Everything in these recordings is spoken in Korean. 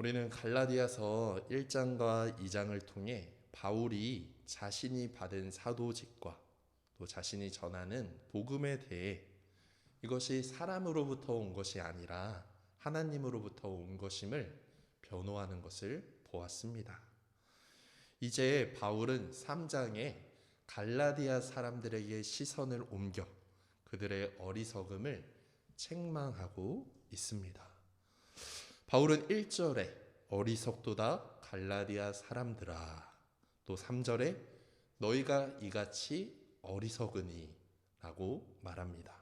우리는 갈라디아서 1장과 2장을 통해 바울이 자신이 받은 사도직과 또 자신이 전하는 복음에 대해 이것이 사람으로부터 온 것이 아니라 하나님으로부터 온 것임을 변호하는 것을 보았습니다. 이제 바울은 3장에 갈라디아 사람들에게 시선을 옮겨 그들의 어리석음을 책망하고 있습니다. 바울은 1절에 어리석도다 갈라디아 사람들아, 또 3절에 너희가 이같이 어리석으니 라고 말합니다.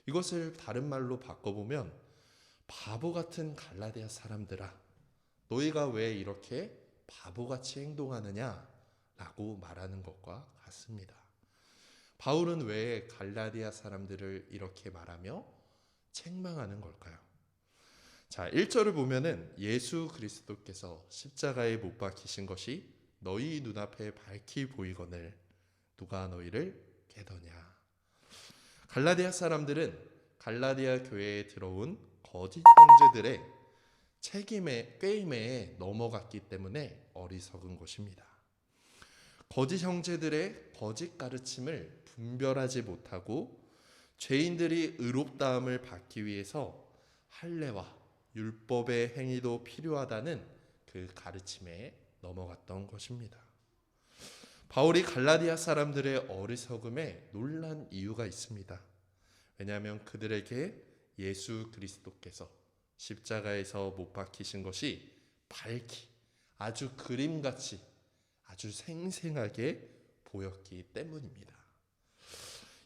이것을 다른 말로 바꿔보면 바보 같은 갈라디아 사람들아, 너희가 왜 이렇게 바보같이 행동하느냐 라고 말하는 것과 같습니다. 바울은 왜 갈라디아 사람들을 이렇게 말하며 책망하는 걸까요? 자, 1절을 보면은 예수 그리스도께서 십자가에 못 박히신 것이 너희 눈앞에 밝히 보이거늘 누가 너희를 깨더냐. 갈라디아 사람들은 갈라디아 교회에 들어온 거짓 형제들의 꾀임에 넘어갔기 때문에 어리석은 것입니다. 거짓 형제들의 거짓 가르침을 분별하지 못하고 죄인들이 의롭다함을 받기 위해서 할례와 율법의 행위도 필요하다는 그 가르침에 넘어갔던 것입니다. 바울이 갈라디아 사람들의 어리석음에 놀란 이유가 있습니다. 왜냐하면 그들에게 예수 그리스도께서 십자가에서 못 박히신 것이 밝히 아주 그림같이 아주 생생하게 보였기 때문입니다.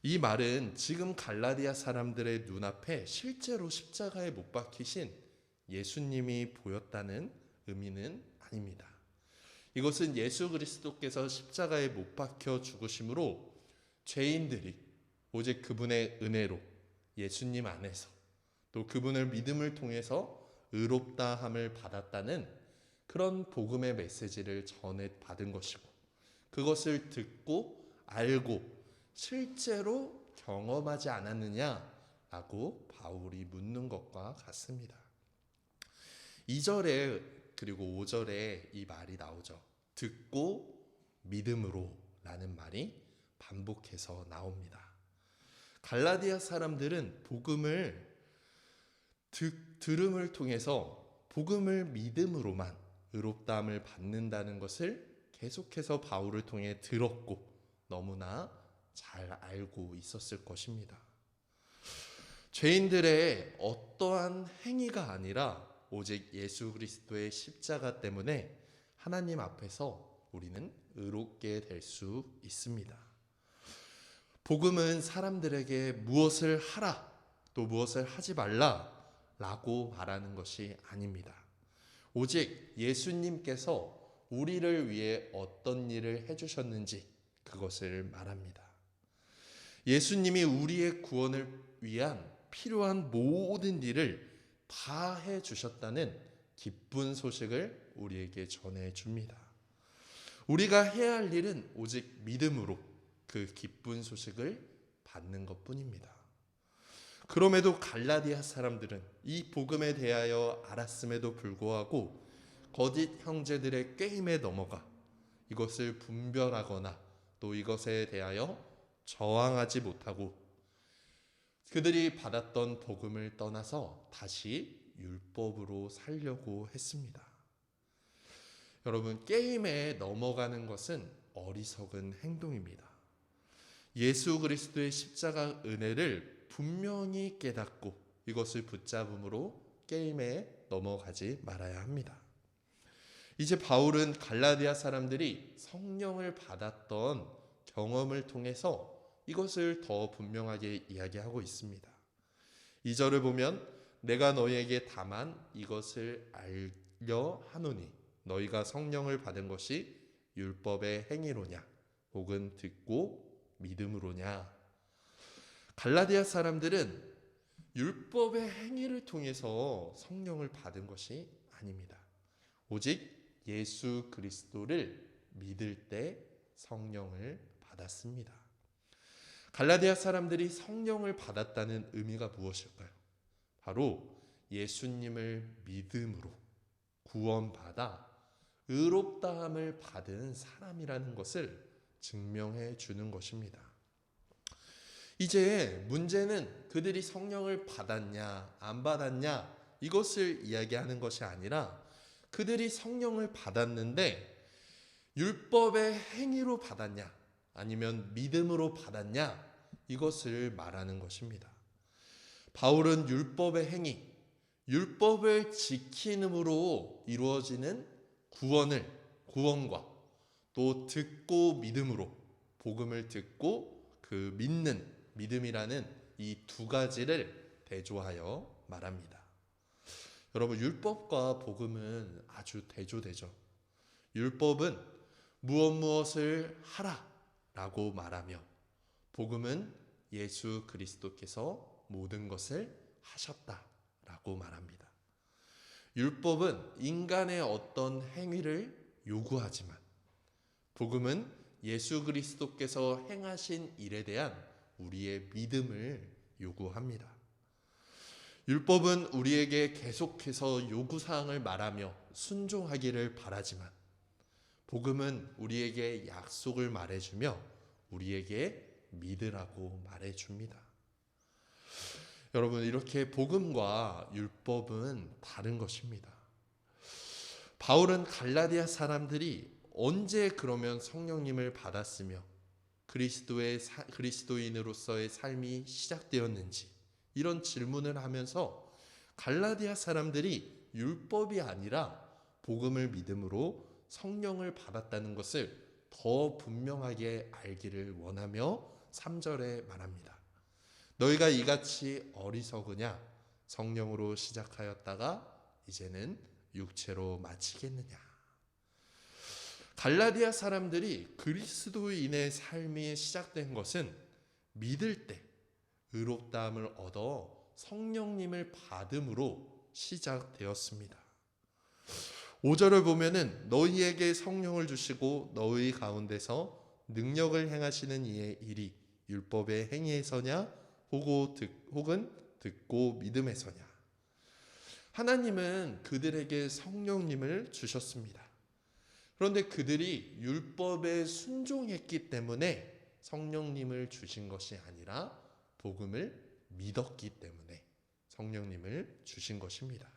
이 말은 지금 갈라디아 사람들의 눈앞에 실제로 십자가에 못 박히신 예수님이 보였다는 의미는 아닙니다. 이것은 예수 그리스도께서 십자가에 못 박혀 죽으심으로 죄인들이 오직 그분의 은혜로 예수님 안에서 또 그분을 믿음을 통해서 의롭다함을 받았다는 그런 복음의 메시지를 전해받은 것이고, 그것을 듣고 알고 실제로 경험하지 않았느냐라고 바울이 묻는 것과 같습니다. 2절에 그리고 5절에 이 말이 나오죠. 듣고 믿음으로 라는 말이 반복해서 나옵니다. 갈라디아 사람들은 복음을 들음을 통해서 복음을 믿음으로만 의롭다함을 받는다는 것을 계속해서 바울을 통해 들었고 너무나 잘 알고 있었을 것입니다. 죄인들의 어떠한 행위가 아니라 오직 예수 그리스도의 십자가 때문에 하나님 앞에서 우리는 의롭게 될 수 있습니다. 복음은 사람들에게 무엇을 하라 또 무엇을 하지 말라 라고 말하는 것이 아닙니다. 오직 예수님께서 우리를 위해 어떤 일을 해주셨는지 그것을 말합니다. 예수님이 우리의 구원을 위한 필요한 모든 일을 다 해주셨다는 기쁜 소식을 우리에게 전해줍니다. 우리가 해야 할 일은 오직 믿음으로 그 기쁜 소식을 받는 것뿐입니다. 그럼에도 갈라디아 사람들은 이 복음에 대하여 알았음에도 불구하고 거짓 형제들의 꾀임에 넘어가 이것을 분별하거나 또 이것에 대하여 저항하지 못하고 그들이 받았던 복음을 떠나서 다시 율법으로 살려고 했습니다. 여러분, 꾀임에 넘어가는 것은 어리석은 행동입니다. 예수 그리스도의 십자가 은혜를 분명히 깨닫고 이것을 붙잡음으로 꾀임에 넘어가지 말아야 합니다. 이제 바울은 갈라디아 사람들이 성령을 받았던 경험을 통해서 이것을 더 분명하게 이야기하고 있습니다. 2절을 보면 내가 너희에게 다만 이것을 알려 하노니 너희가 성령을 받은 것이 율법의 행위로냐 혹은 듣고 믿음으로냐. 갈라디아 사람들은 율법의 행위를 통해서 성령을 받은 것이 아닙니다. 오직 예수 그리스도를 믿을 때 성령을 받았습니다. 갈라디아 사람들이 성령을 받았다는 의미가 무엇일까요? 바로 예수님을 믿음으로 구원받아 의롭다함을 받은 사람이라는 것을 증명해 주는 것입니다. 이제 문제는 그들이 성령을 받았냐 안 받았냐 이것을 이야기하는 것이 아니라 그들이 성령을 받았는데 율법의 행위로 받았냐 아니면 믿음으로 받았냐 이것을 말하는 것입니다. 바울은 율법의 행위, 율법을 지킴으로 이루어지는 구원과 또 듣고 믿음으로 복음을 듣고 그 믿는 믿음이라는 이 두 가지를 대조하여 말합니다. 여러분, 율법과 복음은 아주 대조되죠. 율법은 무엇을 하라 라고 말하며 복음은 예수 그리스도께서 모든 것을 하셨다 라고 말합니다. 율법은 인간의 어떤 행위를 요구하지만 복음은 예수 그리스도께서 행하신 일에 대한 우리의 믿음을 요구합니다. 율법은 우리에게 계속해서 요구사항을 말하며 순종하기를 바라지만 복음은 우리에게 약속을 말해주며 우리에게 믿으라고 말해줍니다. 여러분, 이렇게 복음과 율법은 다른 것입니다. 바울은 갈라디아 사람들이 언제 그러면 성령님을 받았으며 그리스도인으로서의 삶이 시작되었는지 이런 질문을 하면서 갈라디아 사람들이 율법이 아니라 복음을 믿음으로 성령을 받았다는 것을 더 분명하게 알기를 원하며 3절에 말합니다. 너희가 이같이 어리석으냐? 성령으로 시작하였다가 이제는 육체로 마치겠느냐? 갈라디아 사람들이 그리스도인의 삶이 시작된 것은 믿을 때 의롭다함을 얻어 성령님을 받음으로 시작되었습니다. 5절을 보면은 너희에게 성령을 주시고 너희 가운데서 능력을 행하시는 이의 일이 율법의 행위에서냐 혹은 듣고 믿음에서냐. 하나님은 그들에게 성령님을 주셨습니다. 그런데 그들이 율법에 순종했기 때문에 성령님을 주신 것이 아니라 복음을 믿었기 때문에 성령님을 주신 것입니다.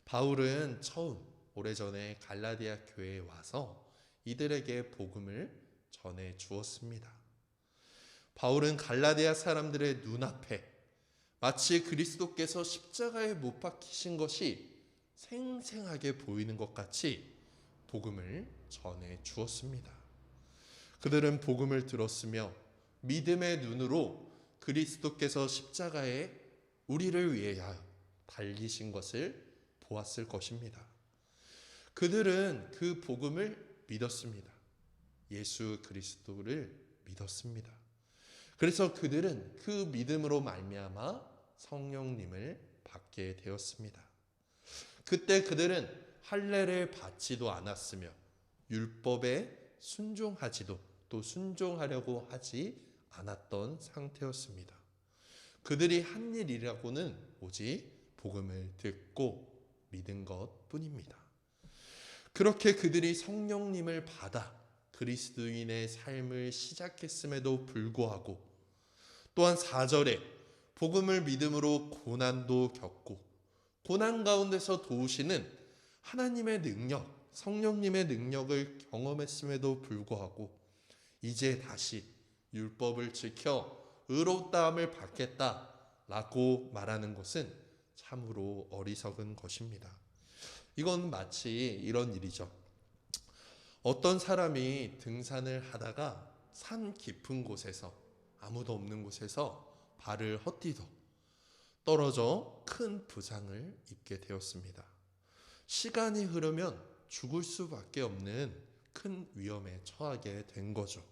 바울은 처음 오래전에 갈라디아 교회에 와서 이들에게 복음을 전해 주었습니다. 바울은 갈라디아 사람들의 눈앞에 마치 그리스도께서 십자가에 못 박히신 것이 생생하게 보이는 것 같이 복음을 전해 주었습니다. 그들은 복음을 들었으며 믿음의 눈으로 그리스도께서 십자가에 우리를 위하여 달리신 것을 보았을 것입니다. 그들은 그 복음을 믿었습니다. 예수 그리스도를 믿었습니다. 그래서 그들은 그 믿음으로 말미암아 성령님을 받게 되었습니다. 그때 그들은 할례를 받지도 않았으며 율법에 순종하지도 또 순종하려고 하지 않았던 상태였습니다. 그들이 한 일이라고는 오직 복음을 듣고 믿은 것뿐입니다. 그렇게 그들이 성령님을 받아 그리스도인의 삶을 시작했음에도 불구하고 또한 4절에 복음을 믿음으로 고난도 겪고 고난 가운데서 도우시는 하나님의 능력, 성령님의 능력을 경험했음에도 불구하고 이제 다시 율법을 지켜 의롭다함을 받겠다라고 말하는 것은 참으로 어리석은 것입니다. 이건 마치 이런 일이죠. 어떤 사람이 등산을 하다가 산 깊은 곳에서 아무도 없는 곳에서 발을 헛디뎌 떨어져 큰 부상을 입게 되었습니다. 시간이 흐르면 죽을 수밖에 없는 큰 위험에 처하게 된 거죠.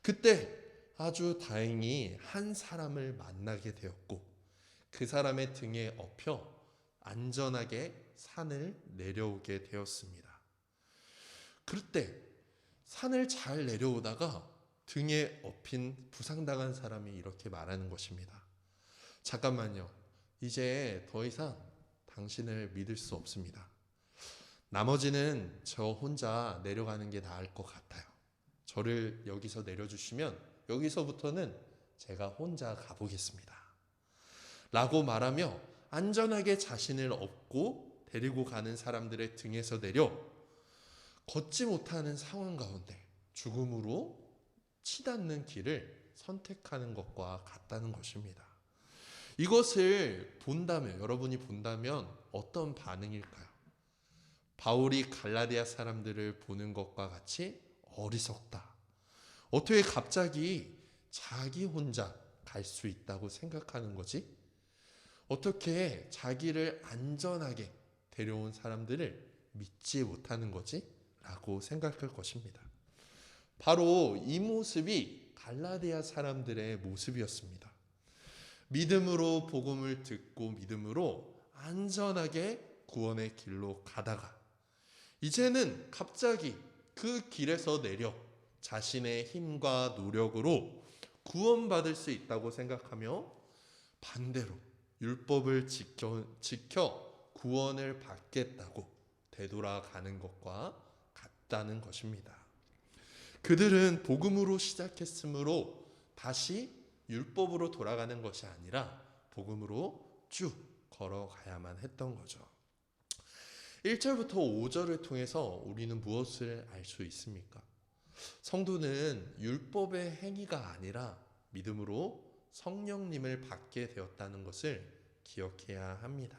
그때 아주 다행히 한 사람을 만나게 되었고 그 사람의 등에 업혀 안전하게 산을 내려오게 되었습니다. 그때 산을 잘 내려오다가 등에 업힌 부상당한 사람이 이렇게 말하는 것입니다. 잠깐만요. 이제 더 이상 당신을 믿을 수 없습니다. 나머지는 저 혼자 내려가는 게 나을 것 같아요. 저를 여기서 내려주시면 여기서부터는 제가 혼자 가보겠습니다. 라고 말하며 안전하게 자신을 업고 데리고 가는 사람들의 등에서 내려 걷지 못하는 상황 가운데 죽음으로 치닫는 길을 선택하는 것과 같다는 것입니다. 이것을 본다면, 여러분이 본다면 어떤 반응일까요? 바울이 갈라디아 사람들을 보는 것과 같이 어리석다. 어떻게 갑자기 자기 혼자 갈 수 있다고 생각하는 거지? 어떻게 자기를 안전하게 데려온 사람들을 믿지 못하는 거지? 라고 생각할 것입니다. 바로 이 모습이 갈라디아 사람들의 모습이었습니다. 믿음으로 복음을 듣고 믿음으로 안전하게 구원의 길로 가다가 이제는 갑자기 그 길에서 내려 자신의 힘과 노력으로 구원받을 수 있다고 생각하며 반대로 율법을 지켜 구원을 받겠다고 되돌아가는 것과 같다는 것입니다. 그들은 복음으로 시작했으므로 다시 율법으로 돌아가는 것이 아니라 복음으로 쭉 걸어가야만 했던 거죠. 1절부터 5절을 통해서 우리는 무엇을 알 수 있습니까? 성도는 율법의 행위가 아니라 믿음으로 성령님을 받게 되었다는 것을 기억해야 합니다.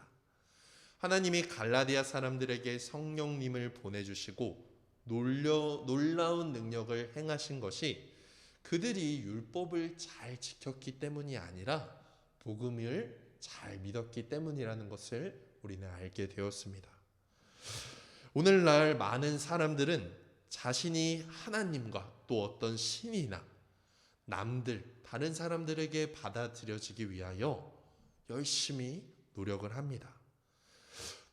하나님이 갈라디아 사람들에게 성령님을 보내주시고 놀라운 능력을 행하신 것이 그들이 율법을 잘 지켰기 때문이 아니라 복음을 잘 믿었기 때문이라는 것을 우리는 알게 되었습니다. 오늘날 많은 사람들은 자신이 하나님과 또 어떤 신이나 남들, 다른 사람들에게 받아들여지기 위하여 열심히 노력을 합니다.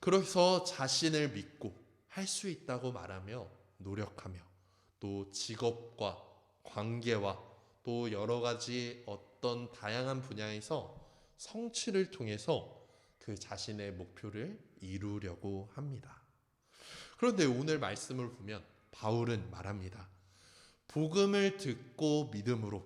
그래서 자신을 믿고 할 수 있다고 말하며 노력하며 또 직업과 관계와 또 여러 가지 어떤 다양한 분야에서 성취를 통해서 그 자신의 목표를 이루려고 합니다. 그런데 오늘 말씀을 보면 바울은 말합니다. 복음을 듣고 믿음으로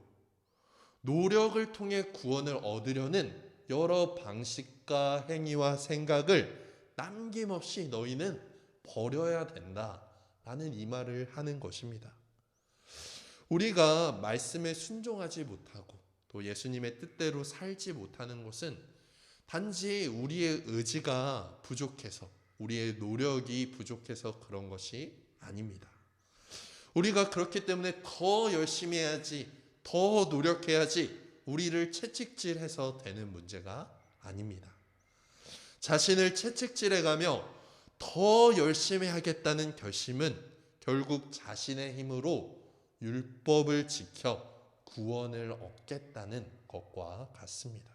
노력을 통해 구원을 얻으려는 여러 방식과 행위와 생각을 남김없이 너희는 버려야 된다라는 이 말을 하는 것입니다. 우리가 말씀에 순종하지 못하고 또 예수님의 뜻대로 살지 못하는 것은 단지 우리의 의지가 부족해서 우리의 노력이 부족해서 그런 것이 아닙니다. 우리가 그렇기 때문에 더 열심히 해야지, 더 노력해야지 우리를 채찍질해서 되는 문제가 아닙니다. 자신을 채찍질해가며 더 열심히 하겠다는 결심은 결국 자신의 힘으로 율법을 지켜 구원을 얻겠다는 것과 같습니다.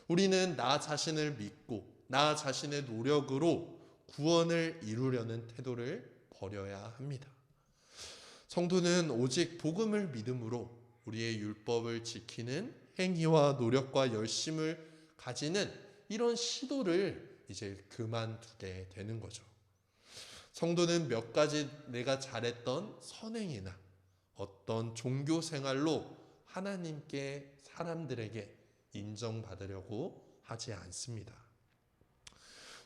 우리는 나 자신을 믿고 나 자신의 노력으로 구원을 이루려는 태도를 버려야 합니다. 성도는 오직 복음을 믿음으로 우리의 율법을 지키는 행위와 노력과 열심을 가지는 이런 시도를 이제 그만두게 되는 거죠. 성도는 몇 가지 내가 잘했던 선행이나 어떤 종교 생활로 하나님께 사람들에게 인정받으려고 하지 않습니다.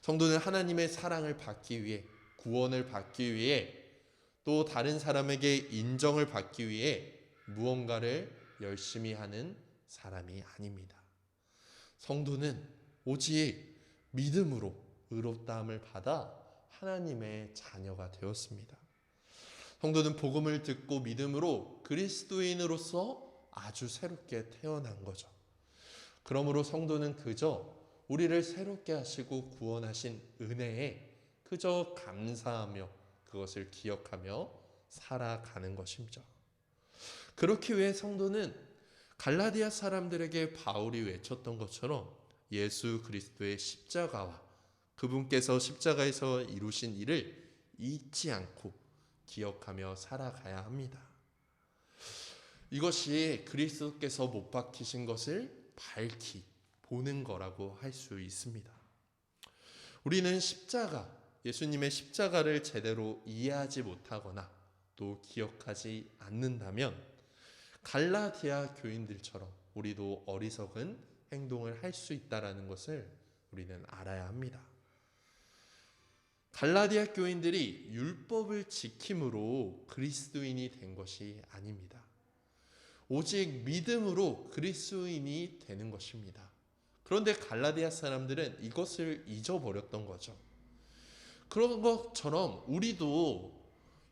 성도는 하나님의 사랑을 받기 위해, 구원을 받기 위해, 또 다른 사람에게 인정을 받기 위해 무언가를 열심히 하는 사람이 아닙니다. 성도는 오직 믿음으로 의롭다함을 받아 하나님의 자녀가 되었습니다. 성도는 복음을 듣고 믿음으로 그리스도인으로서 아주 새롭게 태어난 거죠. 그러므로 성도는 그저 우리를 새롭게 하시고 구원하신 은혜에 그저 감사하며 그것을 기억하며 살아가는 것입니다. 그렇기 위해 성도는 갈라디아 사람들에게 바울이 외쳤던 것처럼 예수 그리스도의 십자가와 그분께서 십자가에서 이루신 일을 잊지 않고 기억하며 살아가야 합니다. 이것이 그리스도께서 못 박히신 것을 밝히 보는 거라고 할 수 있습니다. 우리는 십자가, 예수님의 십자가를 제대로 이해하지 못하거나 또 기억하지 않는다면 갈라디아 교인들처럼 우리도 어리석은 행동을 할 수 있다는 것을 우리는 알아야 합니다. 갈라디아 교인들이 율법을 지킴으로 그리스도인이 된 것이 아닙니다. 오직 믿음으로 그리스도인이 되는 것입니다. 그런데 갈라디아 사람들은 이것을 잊어버렸던 거죠. 그런 것처럼 우리도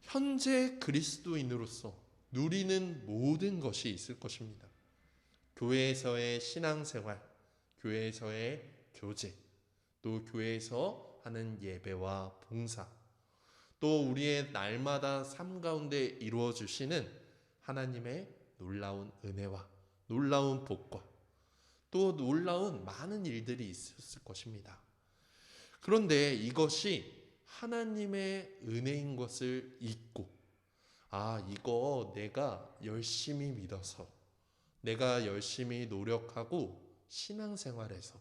현재 그리스도인으로서 누리는 모든 것이 있을 것입니다. 교회에서의 신앙생활, 교회에서의 교제, 또 교회에서 하는 예배와 봉사, 또 우리의 날마다 삶 가운데 이루어 주시는 하나님의 놀라운 은혜와 놀라운 복과 또 놀라운 많은 일들이 있었을 것입니다. 그런데 이것이 하나님의 은혜인 것을 잊고, 이거 내가 열심히 믿어서, 내가 열심히 노력하고 신앙생활에서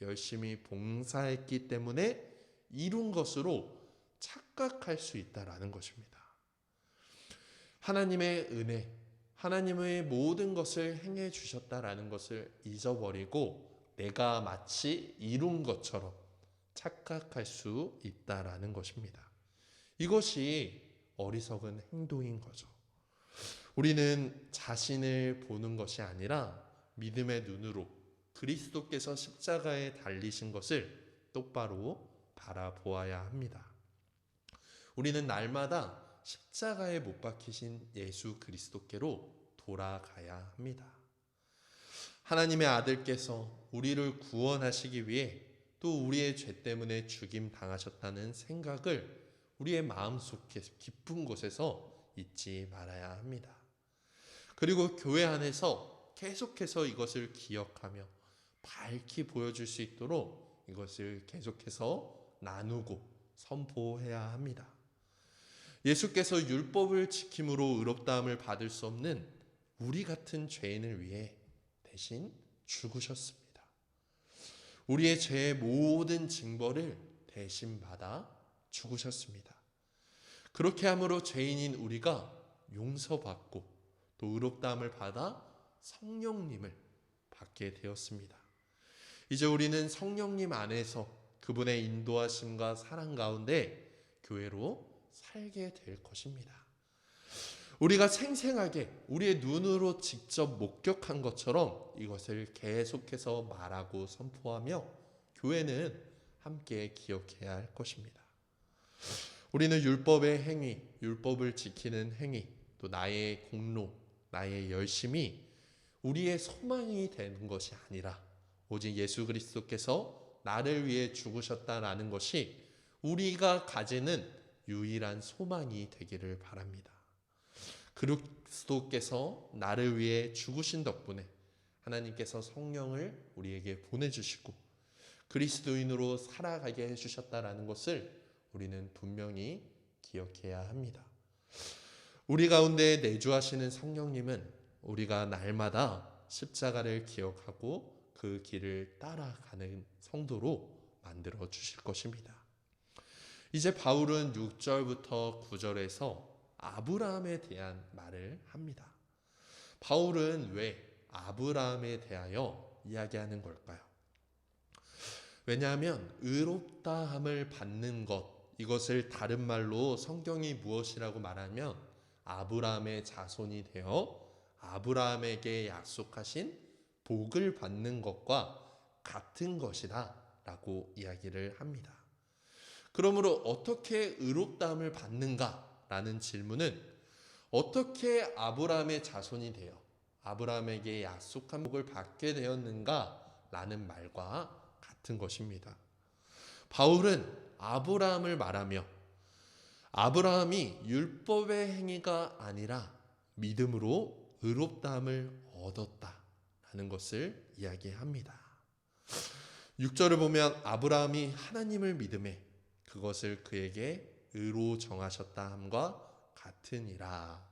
열심히 봉사했기 때문에 이룬 것으로 착각할 수 있다라는 것입니다. 하나님의 은혜, 하나님의 모든 것을 행해 주셨다라는 것을 잊어버리고 내가 마치 이룬 것처럼 착각할 수 있다라는 것입니다. 이것이 어리석은 행동인 거죠. 우리는 자신을 보는 것이 아니라 믿음의 눈으로 그리스도께서 십자가에 달리신 것을 똑바로 바라보아야 합니다. 우리는 날마다 십자가에 못 박히신 예수 그리스도께로 돌아가야 합니다. 하나님의 아들께서 우리를 구원하시기 위해 또 우리의 죄 때문에 죽임 당하셨다는 생각을 우리의 마음속 깊은 곳에서 잊지 말아야 합니다. 그리고 교회 안에서 계속해서 이것을 기억하며 밝히 보여줄 수 있도록 이것을 계속해서 나누고 선포해야 합니다. 예수께서 율법을 지킴으로 의롭다함을 받을 수 없는 우리 같은 죄인을 위해 대신 죽으셨습니다. 우리의 죄의 모든 징벌을 대신 받아 죽으셨습니다. 그렇게 함으로 죄인인 우리가 용서받고 또 의롭다함을 받아 성령님을 받게 되었습니다. 이제 우리는 성령님 안에서 그분의 인도하심과 사랑 가운데 교회로 살게 될 것입니다. 우리가 생생하게 우리의 눈으로 직접 목격한 것처럼 이것을 계속해서 말하고 선포하며 교회는 함께 기억해야 할 것입니다. 우리는 율법의 행위, 율법을 지키는 행위, 또 나의 공로, 나의 열심이 우리의 소망이 되는 것이 아니라 오직 예수 그리스도께서 나를 위해 죽으셨다라는 것이 우리가 가지는 유일한 소망이 되기를 바랍니다. 그리스도께서 나를 위해 죽으신 덕분에 하나님께서 성령을 우리에게 보내주시고 그리스도인으로 살아가게 해주셨다라는 것을 우리는 분명히 기억해야 합니다. 우리 가운데 내주하시는 성령님은 우리가 날마다 십자가를 기억하고 그 길을 따라가는 성도로 만들어 주실 것입니다. 이제 바울은 6절부터 9절에서 아브라함에 대한 말을 합니다. 바울은 왜 아브라함에 대하여 이야기하는 걸까요? 왜냐하면 의롭다함을 받는 것, 이것을 다른 말로 성경이 무엇이라고 말하면 아브라함의 자손이 되어 아브라함에게 약속하신 복을 받는 것과 같은 것이다 라고 이야기를 합니다. 그러므로 어떻게 의롭다함을 받는가 라는 질문은 어떻게 아브라함의 자손이 되어 아브라함에게 약속한 복을 받게 되었는가 라는 말과 같은 것입니다. 바울은 아브라함을 말하며 아브라함이 율법의 행위가 아니라 믿음으로 의롭다함을 얻었다라는 것을 이야기합니다. 6절을 보면 아브라함이 하나님을 믿음에 그것을 그에게 의로 정하셨다 함과 같으니라.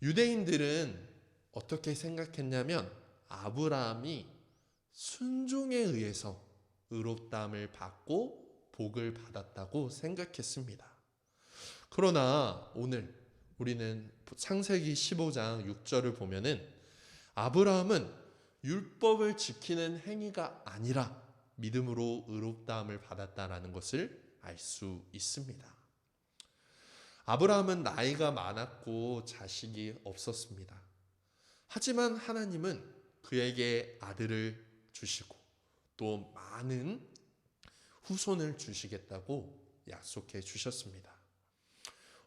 유대인들은 어떻게 생각했냐면 아브라함이 순종에 의해서 의롭다함을 받고 복을 받았다고 생각했습니다. 그러나 오늘 우리는 창세기 15장 6절을 보면은 아브라함은 율법을 지키는 행위가 아니라 믿음으로 의롭다함을 받았다라는 것을 알 수 있습니다. 아브라함은 나이가 많았고 자식이 없었습니다. 하지만 하나님은 그에게 아들을 주시고 또 많은 후손을 주시겠다고 약속해 주셨습니다.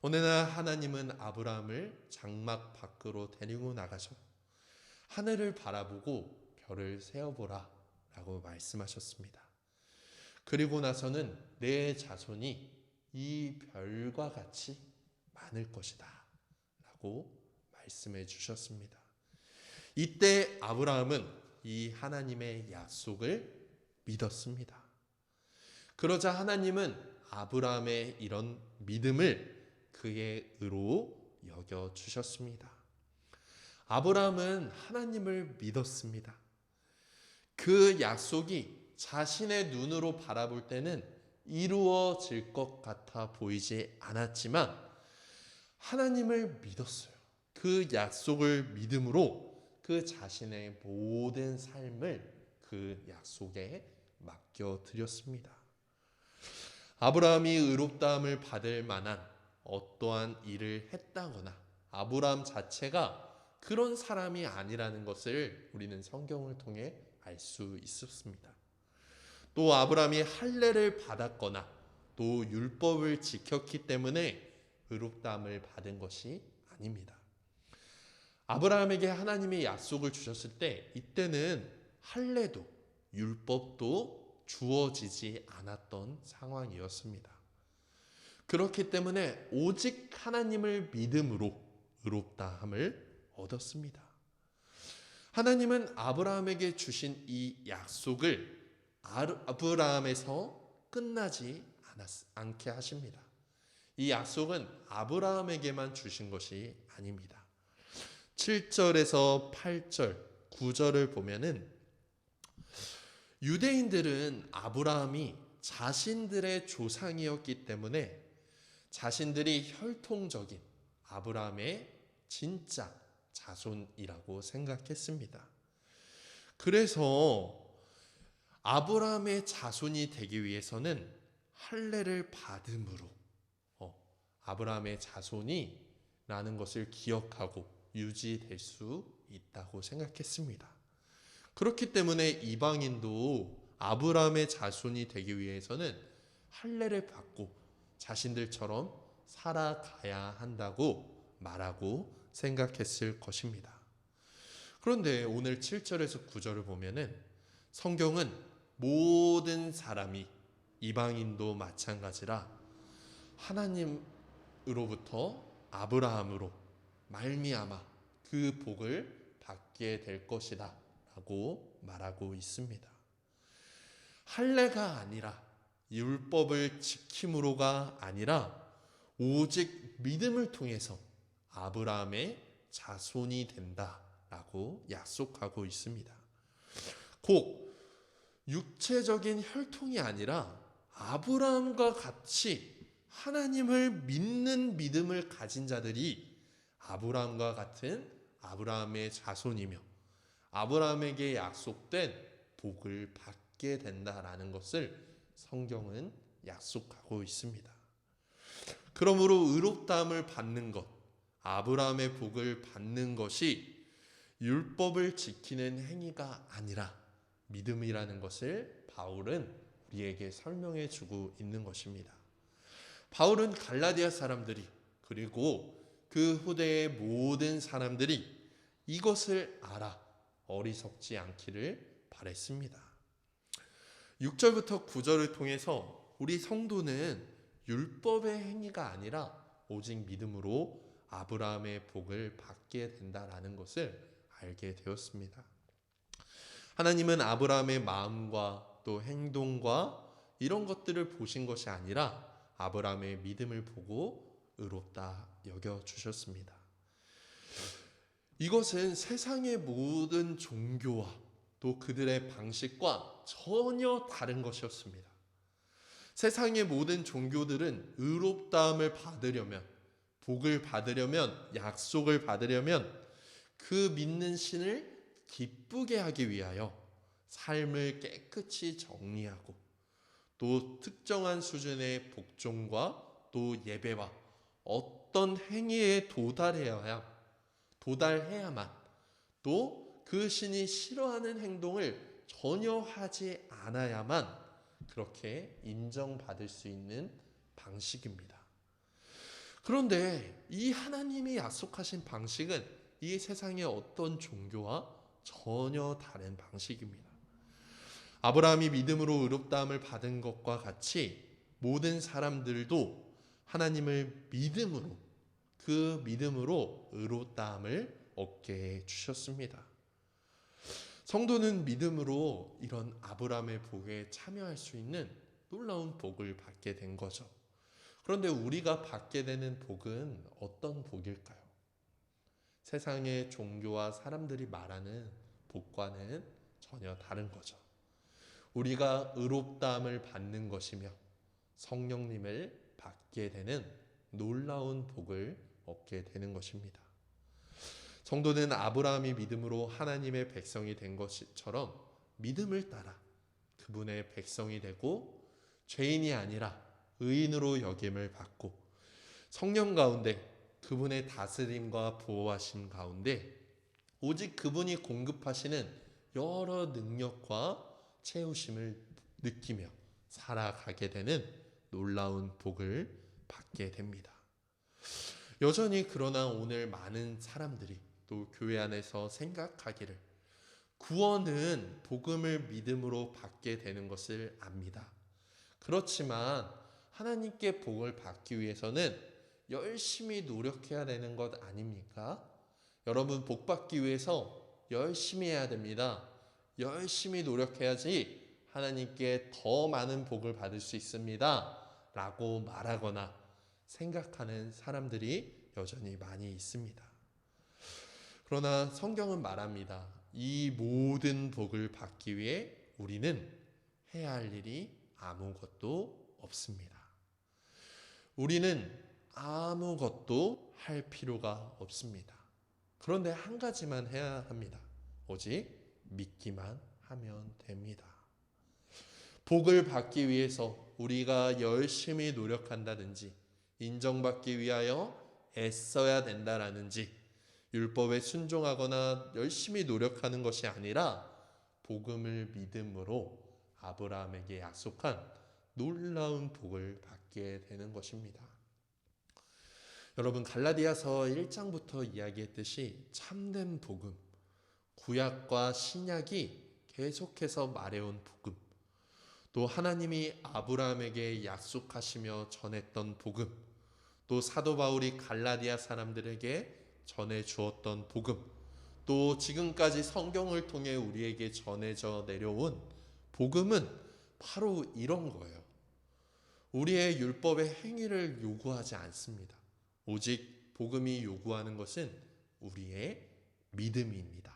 어느 날 하나님은 아브라함을 장막 밖으로 데리고 나가서 하늘을 바라보고 별을 세어보라 라고 말씀하셨습니다. 그리고 나서는 내 자손이 이 별과 같이 많을 것이다 라고 말씀해 주셨습니다. 이때 아브라함은 이 하나님의 약속을 믿었습니다. 그러자 하나님은 아브라함의 이런 믿음을 그의 의로 여겨 주셨습니다. 아브라함은 하나님을 믿었습니다. 그 약속이 자신의 눈으로 바라볼 때는 이루어질 것 같아 보이지 않았지만 하나님을 믿었어요. 그 약속을 믿음으로 그 자신의 모든 삶을 그 약속에 맡겨드렸습니다. 아브라함이 의롭다함을 받을 만한 어떠한 일을 했다거나 아브라함 자체가 그런 사람이 아니라는 것을 우리는 성경을 통해 알 수 있었습니다. 또 아브라함이 할례를 받았거나 또 율법을 지켰기 때문에 의롭다함을 받은 것이 아닙니다. 아브라함에게 하나님이 약속을 주셨을 때 이때는 할례도 율법도 주어지지 않았던 상황이었습니다. 그렇기 때문에 오직 하나님을 믿음으로 의롭다함을 얻었습니다. 하나님은 아브라함에게 주신 이 약속을 아브라함에서 끝나지 않게 하십니다. 이 약속은 아브라함에게만 주신 것이 아닙니다. 7절에서 8절, 9절을 보면은 유대인들은 아브라함이 자신들의 조상이었기 때문에 자신들이 혈통적인 아브라함의 진짜 자손이라고 생각했습니다. 그래서 아브라함의 자손이 되기 위해서는 할례를 받음으로 아브라함의 자손이라는 것을 기억하고 유지될 수 있다고 생각했습니다. 그렇기 때문에 이방인도 아브라함의 자손이 되기 위해서는 할례를 받고 자신들처럼 살아가야 한다고 말하고 생각했을 것입니다. 그런데 오늘 7절에서 9절을 보면은 성경은 모든 사람이 이방인도 마찬가지라 하나님으로부터 아브라함으로 말미암아 그 복을 받게 될 것이다 라고 말하고 있습니다. 할례가 아니라 율법을 지킴으로가 아니라 오직 믿음을 통해서 아브라함의 자손이 된다라고 약속하고 있습니다. 곧 육체적인 혈통이 아니라 아브라함과 같이 하나님을 믿는 믿음을 가진 자들이 아브라함과 같은 아브라함의 자손이며 아브라함에게 약속된 복을 받게 된다라는 것을 성경은 약속하고 있습니다. 그러므로 의롭다함을 받는 것, 아브라함의 복을 받는 것이 율법을 지키는 행위가 아니라 믿음이라는 것을 바울은 우리에게 설명해 주고 있는 것입니다. 바울은 갈라디아 사람들이 그리고 그 후대의 모든 사람들이 이것을 알아 어리석지 않기를 바랬습니다. 6절부터 9절을 통해서 우리 성도는 율법의 행위가 아니라 오직 믿음으로 아브라함의 복을 받게 된다라는 것을 알게 되었습니다. 하나님은 아브라함의 마음과 또 행동과 이런 것들을 보신 것이 아니라 아브라함의 믿음을 보고 의롭다 여겨주셨습니다. 이것은 세상의 모든 종교와 또 그들의 방식과 전혀 다른 것이었습니다. 세상의 모든 종교들은 의롭다함을 받으려면, 복을 받으려면, 약속을 받으려면 그 믿는 신을 기쁘게 하기 위하여 삶을 깨끗이 정리하고 또 특정한 수준의 복종과 또 예배와 어떤 행위에 도달해야만 또 그 신이 싫어하는 행동을 전혀 하지 않아야만 그렇게 인정받을 수 있는 방식입니다. 그런데 이 하나님이 약속하신 방식은 이 세상의 어떤 종교와 전혀 다른 방식입니다. 아브라함이 믿음으로 의롭다함을 받은 것과 같이 모든 사람들도 하나님을 그 믿음으로 의롭다함을 얻게 해 주셨습니다. 성도는 믿음으로 이런 아브라함의 복에 참여할 수 있는 놀라운 복을 받게 된 거죠. 그런데 우리가 받게 되는 복은 어떤 복일까요? 세상의 종교와 사람들이 말하는 복과는 전혀 다른 거죠. 우리가 의롭다함을 받는 것이며 성령님을 받게 되는 놀라운 복을 얻게 되는 것입니다. 성도는 아브라함이 믿음으로 하나님의 백성이 된 것처럼 믿음을 따라 그분의 백성이 되고 죄인이 아니라 의인으로 여김을 받고 성령 가운데 그분의 다스림과 보호하심 가운데 오직 그분이 공급하시는 여러 능력과 채우심을 느끼며 살아가게 되는 놀라운 복을 받게 됩니다. 여전히 그러나 오늘 많은 사람들이 또 교회 안에서 생각하기를 구원은 복음을 믿음으로 받게 되는 것을 압니다. 그렇지만 하나님께 복을 받기 위해서는 열심히 노력해야 되는 것 아닙니까? 여러분, 복 받기 위해서 열심히 해야 됩니다. 열심히 노력해야지 하나님께 더 많은 복을 받을 수 있습니다. 라고 말하거나 생각하는 사람들이 여전히 많이 있습니다. 그러나 성경은 말합니다. 이 모든 복을 받기 위해 우리는 해야 할 일이 아무것도 없습니다. 우리는 아무것도 할 필요가 없습니다. 그런데 한 가지만 해야 합니다. 오직 믿기만 하면 됩니다. 복을 받기 위해서 우리가 열심히 노력한다든지 인정받기 위하여 애써야 된다라는지 율법에 순종하거나 열심히 노력하는 것이 아니라 복음을 믿음으로 아브라함에게 약속한 놀라운 복을 받게 되는 것입니다. 여러분, 갈라디아서 1장부터 이야기했듯이 참된 복음, 구약과 신약이 계속해서 말해온 복음, 또 하나님이 아브라함에게 약속하시며 전했던 복음, 또 사도 바울이 갈라디아 사람들에게 전해 주었던 복음, 또 지금까지 성경을 통해 우리에게 전해져 내려온 복음은 바로 이런 거예요. 우리의 율법의 행위를 요구하지 않습니다. 오직 복음이 요구하는 것은 우리의 믿음입니다.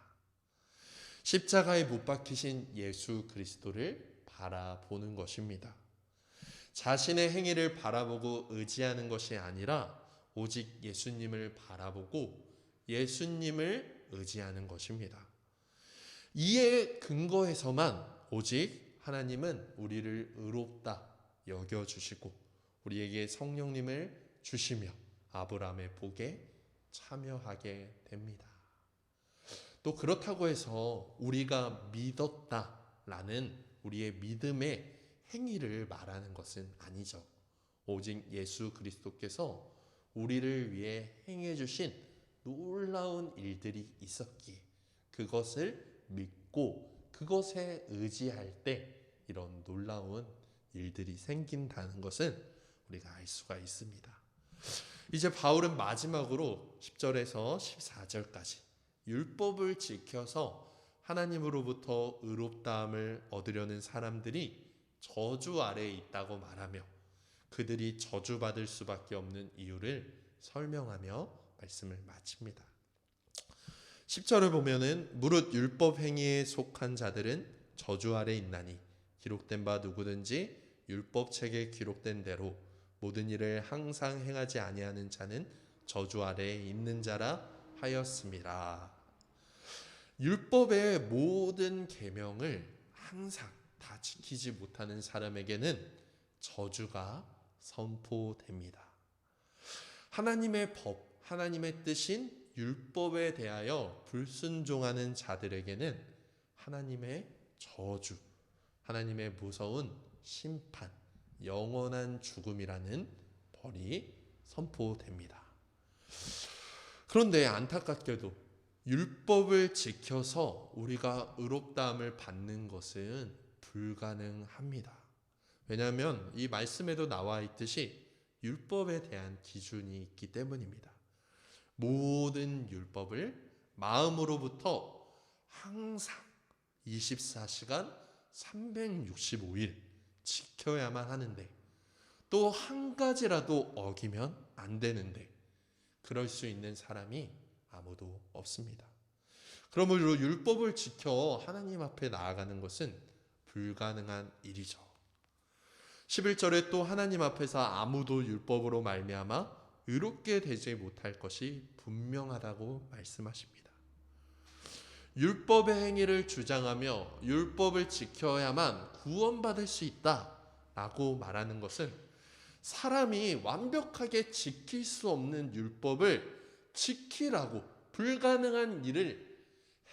십자가에 못 박히신 예수 그리스도를 바라보는 것입니다. 자신의 행위를 바라보고 의지하는 것이 아니라 오직 예수님을 바라보고 예수님을 의지하는 것입니다. 이에 근거해서만 오직 하나님은 우리를 의롭다 여겨주시고 우리에게 성령님을 주시며 아브라함의 복에 참여하게 됩니다. 또 그렇다고 해서 우리가 믿었다라는 우리의 믿음의 행위를 말하는 것은 아니죠. 오직 예수 그리스도께서 우리를 위해 행해 주신 놀라운 일들이 있었기에 그것을 믿고 그것에 의지할 때 이런 놀라운 일들이 생긴다는 것은 우리가 알 수가 있습니다. 이제 바울은 마지막으로 10절에서 14절까지 율법을 지켜서 하나님으로부터 의롭다함을 얻으려는 사람들이 저주 아래에 있다고 말하며 그들이 저주받을 수밖에 없는 이유를 설명하며 말씀을 마칩니다. 10절을 보면은 무릇 율법 행위에 속한 자들은 저주 아래 있나니 기록된 바 누구든지 율법 책에 기록된 대로 모든 일을 항상 행하지 아니하는 자는 저주 아래에 있는 자라 하였습니다. 율법의 모든 계명을 항상 다 지키지 못하는 사람에게는 저주가 선포됩니다. 하나님의 법, 하나님의 뜻인 율법에 대하여 불순종하는 자들에게는 하나님의 저주, 하나님의 무서운 심판, 영원한 죽음이라는 벌이 선포됩니다. 그런데 안타깝게도 율법을 지켜서 우리가 의롭다함을 받는 것은 불가능합니다. 왜냐하면 이 말씀에도 나와 있듯이 율법에 대한 기준이 있기 때문입니다. 모든 율법을 마음으로부터 항상 24시간 365일 지켜야만 하는데 또 한 가지라도 어기면 안 되는데 그럴 수 있는 사람이 아무도 없습니다. 그러므로 율법을 지켜 하나님 앞에 나아가는 것은 불가능한 일이죠. 11절에 또 하나님 앞에서 아무도 율법으로 말미암아 의롭게 되지 못할 것이 분명하다고 말씀하십니다. 율법의 행위를 주장하며 율법을 지켜야만 구원받을 수 있다라고 말하는 것은 사람이 완벽하게 지킬 수 없는 율법을 지키라고, 불가능한 일을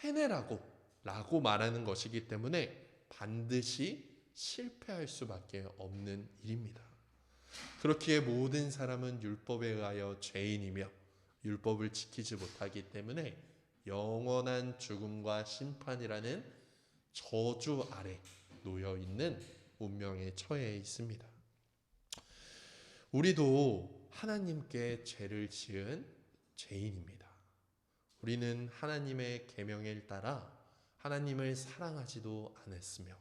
해내라고 라고 말하는 것이기 때문에 반드시 실패할 수밖에 없는 일입니다. 그렇기에 모든 사람은 율법에 의하여 죄인이며 율법을 지키지 못하기 때문에 영원한 죽음과 심판이라는 저주 아래 놓여 있는 운명에 처해 있습니다. 우리도 하나님께 죄를 지은 죄인입니다. 우리는 하나님의 계명에 따라 하나님을 사랑하지도 않았으며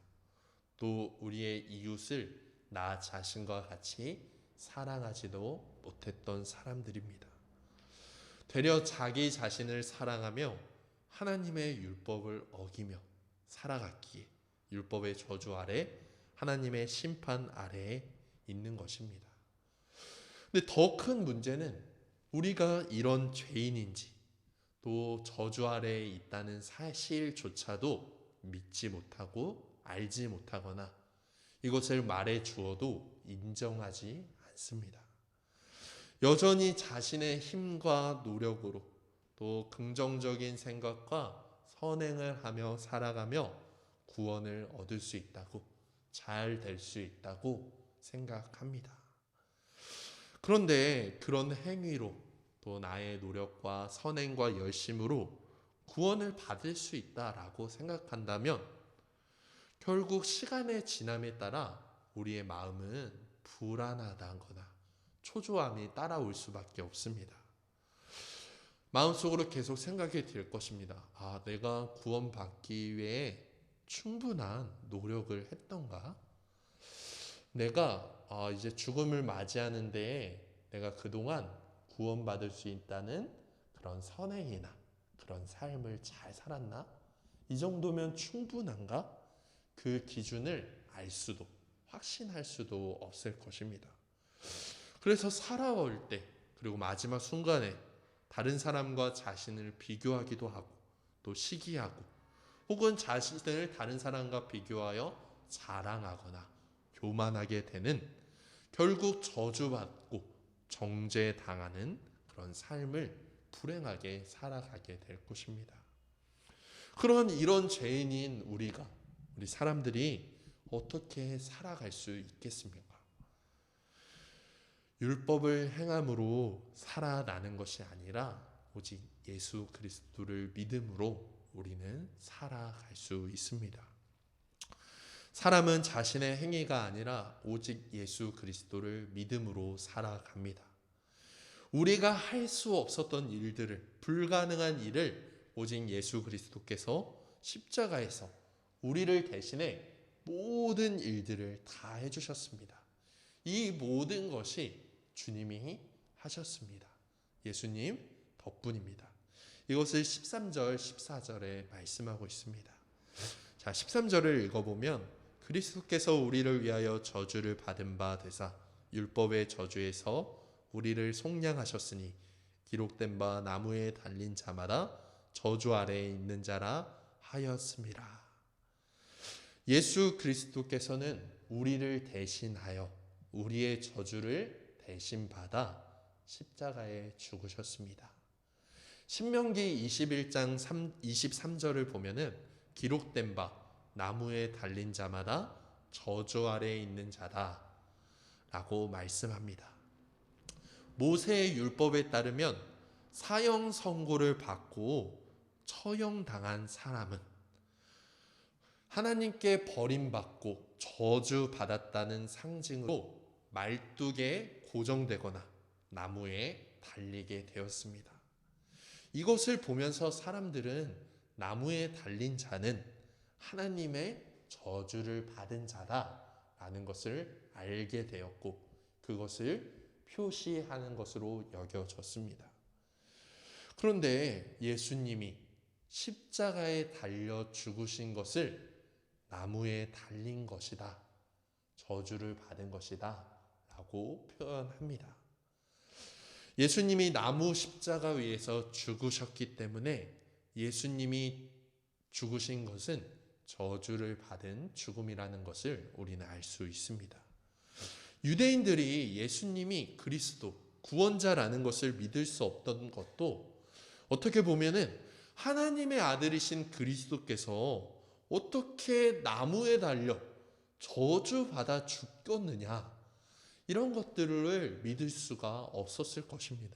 또 우리의 이웃을 나 자신과 같이 사랑하지도 못했던 사람들입니다. 되려 자기 자신을 사랑하며 하나님의 율법을 어기며 살아갔기에 율법의 저주 아래 하나님의 심판 아래에 있는 것입니다. 근데 더 큰 문제는 우리가 이런 죄인인지 또 저주 아래에 있다는 사실조차도 믿지 못하고 알지 못하거나 이것을 말해 주어도 인정하지 않습니다. 여전히 자신의 힘과 노력으로 또 긍정적인 생각과 선행을 하며 살아가며 구원을 얻을 수 있다고, 잘 될 수 있다고 생각합니다. 그런데 그런 행위로 또 나의 노력과 선행과 열심으로 구원을 받을 수 있다라고 생각한다면 결국 시간의 지남에 따라 우리의 마음은 불안하다거나 초조함이 따라올 수밖에 없습니다. 마음속으로 계속 생각이 들 것입니다. 내가 구원받기 위해 충분한 노력을 했던가? 내가 이제 죽음을 맞이하는데 내가 그동안 구원받을 수 있다는 그런 선행이나 그런 삶을 잘 살았나? 이 정도면 충분한가? 그 기준을 알 수도 확신할 수도 없을 것입니다. 그래서 살아올 때 그리고 마지막 순간에 다른 사람과 자신을 비교하기도 하고 또 시기하고 혹은 자신을 다른 사람과 비교하여 자랑하거나 교만하게 되는 결국 저주받고 정죄당하는 그런 삶을 불행하게 살아가게 될 것입니다. 그런 이런 죄인인 우리 사람들이 어떻게 살아갈 수 있겠습니까? 율법을 행함으로 살아나는 것이 아니라 오직 예수 그리스도를 믿음으로 우리는 살아갈 수 있습니다. 사람은 자신의 행위가 아니라 오직 예수 그리스도를 믿음으로 살아갑니다. 우리가 할 수 없었던 일들을, 불가능한 일을 오직 예수 그리스도께서 십자가에서 우리를 대신해 모든 일들을 다 해주셨습니다. 이 모든 것이 주님이 하셨습니다. 예수님 덕분입니다. 이것을 13절, 14절에 말씀하고 있습니다. 자, 13절을 읽어보면 그리스도께서 우리를 위하여 저주를 받은 바 되사 율법의 저주에서 우리를 속량하셨으니 기록된 바 나무에 달린 자마다 저주 아래에 있는 자라 하였습니다. 예수 그리스도께서는 우리를 대신하여 우리의 저주를 대신 받아 십자가에 죽으셨습니다. 신명기 21장 23절을 보면은 기록된 바 나무에 달린 자마다 저주 아래에 있는 자다 라고 말씀합니다. 모세의 율법에 따르면 사형 선고를 받고 처형당한 사람은 하나님께 버림받고 저주받았다는 상징으로 말뚝에 고정되거나 나무에 달리게 되었습니다. 이것을 보면서 사람들은 나무에 달린 자는 하나님의 저주를 받은 자다라는 것을 알게 되었고 그것을 표시하는 것으로 여겨졌습니다. 그런데 예수님이 십자가에 달려 죽으신 것을 나무에 달린 것이다, 저주를 받은 것이다 라고 표현합니다. 예수님이 나무 십자가 위에서 죽으셨기 때문에 예수님이 죽으신 것은 저주를 받은 죽음이라는 것을 우리는 알 수 있습니다. 유대인들이 예수님이 그리스도, 구원자라는 것을 믿을 수 없던 것도 어떻게 보면은 하나님의 아들이신 그리스도께서 어떻게 나무에 달려 저주받아 죽겠느냐, 이런 것들을 믿을 수가 없었을 것입니다.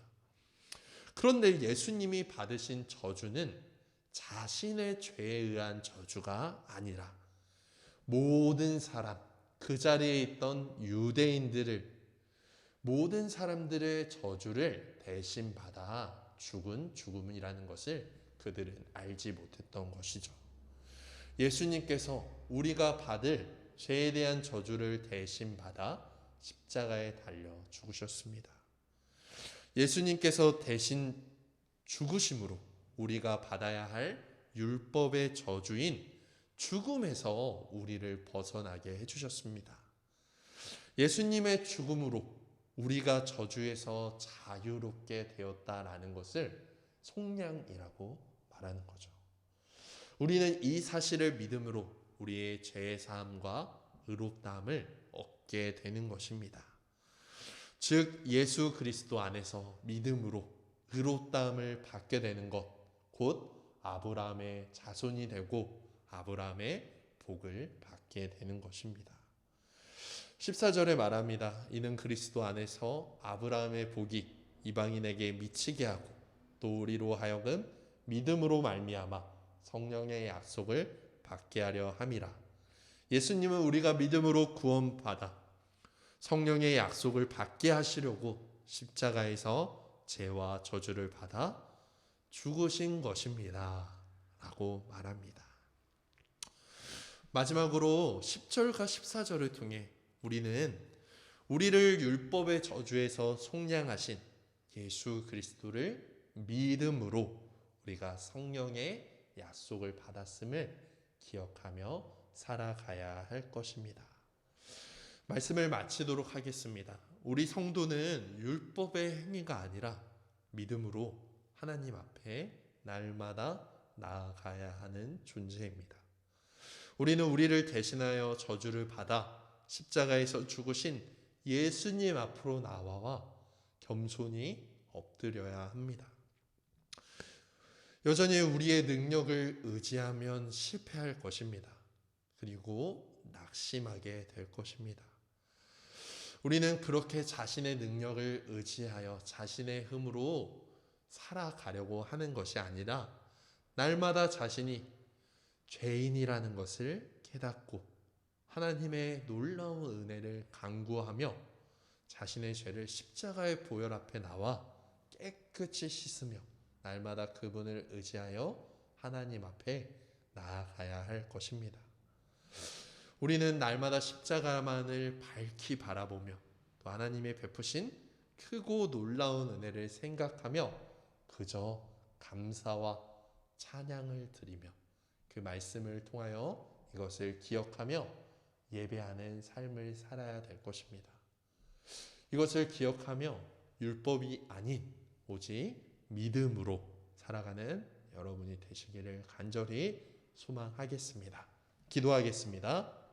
그런데 예수님이 받으신 저주는 자신의 죄에 의한 저주가 아니라 모든 사람, 그 자리에 있던 유대인들을, 모든 사람들의 저주를 대신 받아 죽은 죽음이라는 것을 그들은 알지 못했던 것이죠. 예수님께서 우리가 받을 죄에 대한 저주를 대신 받아 십자가에 달려 죽으셨습니다. 예수님께서 대신 죽으심으로 우리가 받아야 할 율법의 저주인 죽음에서 우리를 벗어나게 해주셨습니다. 예수님의 죽음으로 우리가 저주에서 자유롭게 되었다라는 것을 속량이라고 말하는 거죠. 우리는 이 사실을 믿음으로 우리의 죄 사함과 의롭다함을 얻게 되는 것입니다. 즉 예수 그리스도 안에서 믿음으로 의롭다함을 받게 되는 것, 곧 아브라함의 자손이 되고 아브라함의 복을 받게 되는 것입니다. 14절에 말합니다. 이는 그리스도 안에서 아브라함의 복이 이방인에게 미치게 하고 또 우리로 하여금 믿음으로 말미암아 성령의 약속을 받게 하려 함이라. 예수님은 우리가 믿음으로 구원받아 성령의 약속을 받게 하시려고 십자가에서 죄와 저주를 받아 죽으신 것입니다 라고 말합니다. 마지막으로 10절과 14절을 통해 우리는 우리를 율법의 저주에서 속량하신 예수 그리스도를 믿음으로 우리가 성령의 약속을 받았음을 기억하며 살아가야 할 것입니다. 말씀을 마치도록 하겠습니다. 우리 성도는 율법의 행위가 아니라 믿음으로 하나님 앞에 날마다 나아가야 하는 존재입니다. 우리는 우리를 대신하여 저주를 받아 십자가에서 죽으신 예수님 앞으로 나와 겸손히 엎드려야 합니다. 여전히 우리의 능력을 의지하면 실패할 것입니다. 그리고 낙심하게 될 것입니다. 우리는 그렇게 자신의 능력을 의지하여 자신의 힘으로 살아가려고 하는 것이 아니라 날마다 자신이 죄인이라는 것을 깨닫고 하나님의 놀라운 은혜를 간구하며 자신의 죄를 십자가의 보혈 앞에 나와 깨끗이 씻으며 날마다 그분을 의지하여 하나님 앞에 나아가야 할 것입니다. 우리는 날마다 십자가만을 밝히 바라보며 또 하나님의 베푸신 크고 놀라운 은혜를 생각하며 그저 감사와 찬양을 드리며 그 말씀을 통하여 이것을 기억하며 예배하는 삶을 살아야 될 것입니다. 이것을 기억하며 율법이 아닌 오직 믿음으로 살아가는 여러분이 되시기를 간절히 소망하겠습니다. 기도하겠습니다.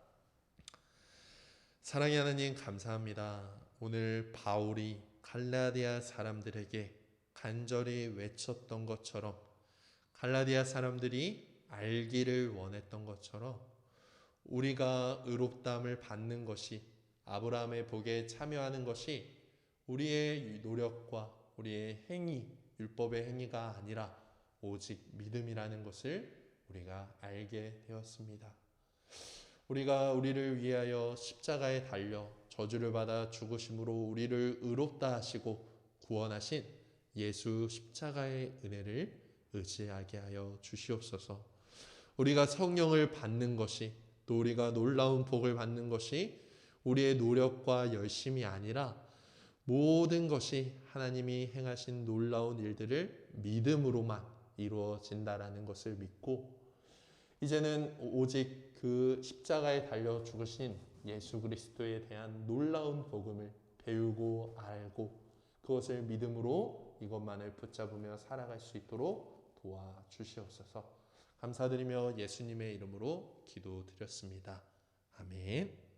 사랑의 하나님 감사합니다. 오늘 바울이 갈라디아 사람들에게 간절히 외쳤던 것처럼 갈라디아 사람들이 알기를 원했던 것처럼 우리가 의롭다함을 받는 것이 아브라함의 복에 참여하는 것이 우리의 노력과 우리의 행위, 율법의 행위가 아니라 오직 믿음이라는 것을 우리가 알게 되었습니다. 우리가 우리를 위하여 십자가에 달려 저주를 받아 죽으심으로 우리를 의롭다 하시고 구원하신 예수 십자가의 은혜를 의지하게 하여 주시옵소서. 우리가 성령을 받는 것이 또 우리가 놀라운 복을 받는 것이 우리의 노력과 열심이 아니라 모든 것이 하나님이 행하신 놀라운 일들을 믿음으로만 이루어진다라는 것을 믿고 이제는 오직 그 십자가에 달려 죽으신 예수 그리스도에 대한 놀라운 복음을 배우고 알고 그것을 믿음으로 이것만을 붙잡으며 살아갈 수 있도록 도와주시옵소서. 감사드리며 예수님의 이름으로 기도드렸습니다. 아멘.